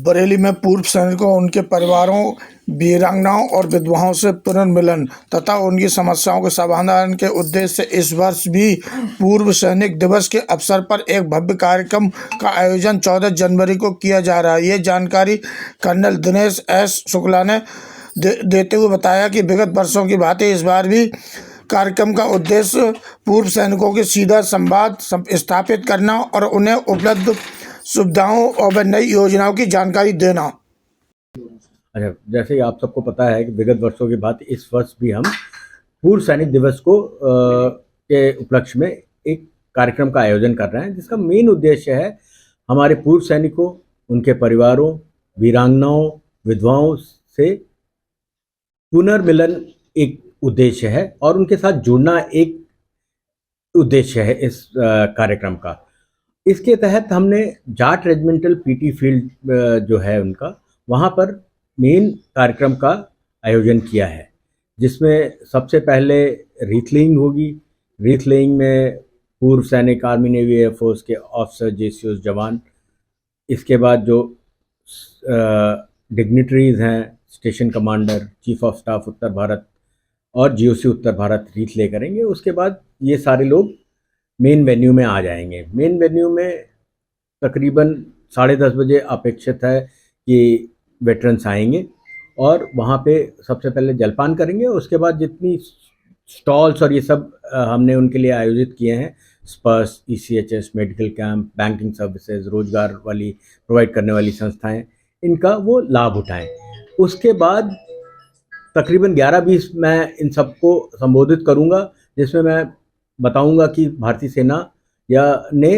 बरेली में पूर्व सैनिकों, उनके परिवारों, वीरांगनाओं और विधवाओं से पुनर्मिलन तथा उनकी समस्याओं के समाधान के उद्देश्य से इस वर्ष भी पूर्व सैनिक दिवस के अवसर पर एक भव्य कार्यक्रम का आयोजन 14 जनवरी को किया जा रहा है। ये जानकारी कर्नल दिनेश एस शुक्ला ने देते हुए बताया कि विगत वर्षों की भांति इस बार भी कार्यक्रम का उद्देश्य पूर्व सैनिकों के सीधा संवाद स्थापित करना और उन्हें उपलब्ध सुविधाओं और नई योजनाओं की जानकारी देना। अच्छा, जैसे ही आप सबको पता है कि विगत वर्षों के बाद इस वर्ष भी हम पूर्व सैनिक दिवस को के उपलक्ष्य में एक कार्यक्रम का आयोजन कर रहे हैं, जिसका मेन उद्देश्य है हमारे पूर्व सैनिकों, उनके परिवारों, वीरांगनाओं, विधवाओं से पुनर्मिलन एक उद्देश्य है और उनके साथ जुड़ना एक उद्देश्य है इस कार्यक्रम का। इसके तहत हमने जाट रेजिमेंटल पीटी फील्ड जो है उनका, वहाँ पर मेन कार्यक्रम का आयोजन किया है, जिसमें सबसे पहले रीथ लेइंग होगी। रीथ लेइंग में पूर्व सैनिक, आर्मी, नेवी, एयरफोर्स के ऑफिसर, जेसीओस, जवान, इसके बाद जो डिग्निटरीज हैं, station commander, chief of staff उत्तर भारत और जीओसी उत्तर भारत रीथ ले करेंगे। उसके बाद ये सारे लोग मेन वेन्यू में आ जाएंगे। मेन वेन्यू में तकरीबन 10:30 बजे अपेक्षित है कि वेटरन्स आएंगे और वहाँ पे सबसे पहले जलपान करेंगे। उसके बाद जितनी स्टॉल्स और ये सब हमने उनके लिए आयोजित किए हैं, स्पर्श, ECHS, medical camp, banking services, रोजगार वाली प्रोवाइड करने वाली संस्थाएं, इनका वो लाभ उठाएं। उसके बाद तकरीबन 11:20 मैं इन सबको संबोधित करूँगा, जिसमें मैं बताऊंगा कि भारतीय सेना ने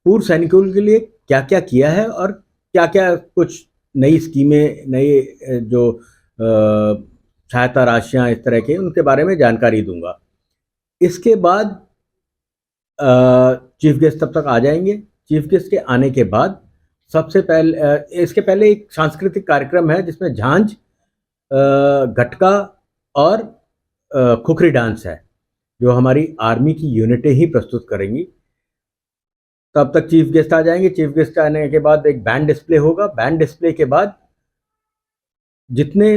पूर्व सैनिकों के लिए क्या क्या किया है और क्या क्या कुछ नई स्कीमें, नए जो सहायता राशियां इस तरह के, उनके बारे में जानकारी दूंगा। इसके बाद चीफ गेस्ट तब तक आ जाएंगे। चीफ गेस्ट के आने के बाद सबसे पहले इसके पहले एक सांस्कृतिक कार्यक्रम है, जिसमें झांझ, गटका और खुखरी डांस है, जो हमारी आर्मी की यूनिटें ही प्रस्तुत करेंगी। तब तक चीफ गेस्ट आ जाएंगे। चीफ गेस्ट आने के बाद एक बैंड डिस्प्ले होगा। बैंड डिस्प्ले के बाद जितने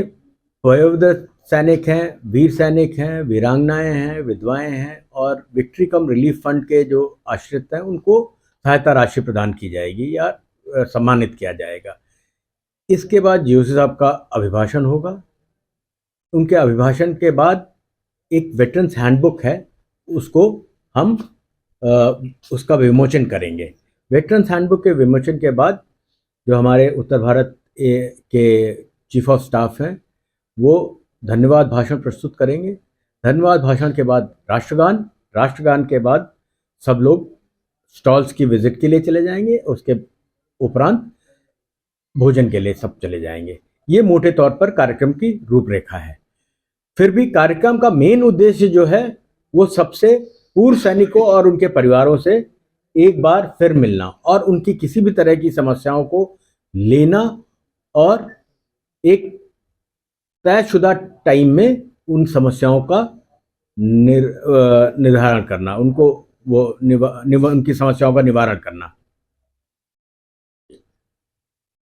वयोवृद्ध सैनिक हैं, वीर सैनिक हैं, वीरांगनाएं हैं, विधवाएं हैं और विक्ट्री कम रिलीफ फंड के जो आश्रित हैं, उनको सहायता राशि प्रदान की जाएगी या सम्मानित किया जाएगा। इसके बाद जीओसी साहब का अभिभाषण होगा। उनके अभिभाषण के बाद एक वेटरन्स हैंडबुक है, उसको हम उसका विमोचन करेंगे। वेटरन्स हैंडबुक के विमोचन के बाद जो हमारे उत्तर भारत के चीफ ऑफ स्टाफ हैं, वो धन्यवाद भाषण प्रस्तुत करेंगे। धन्यवाद भाषण के बाद राष्ट्रगान, राष्ट्रगान के बाद सब लोग स्टॉल्स की विजिट के लिए चले जाएंगे। उसके उपरांत भोजन के लिए सब चले जाएंगे। ये मोटे तौर पर कार्यक्रम की रूपरेखा है। फिर भी कार्यक्रम का मेन उद्देश्य जो है, वो सबसे पूर्व सैनिकों और उनके परिवारों से एक बार फिर मिलना और उनकी किसी भी तरह की समस्याओं को लेना और एक तयशुदा टाइम में उन समस्याओं का निर्धारण करना, उनको उनकी समस्याओं का निवारण करना।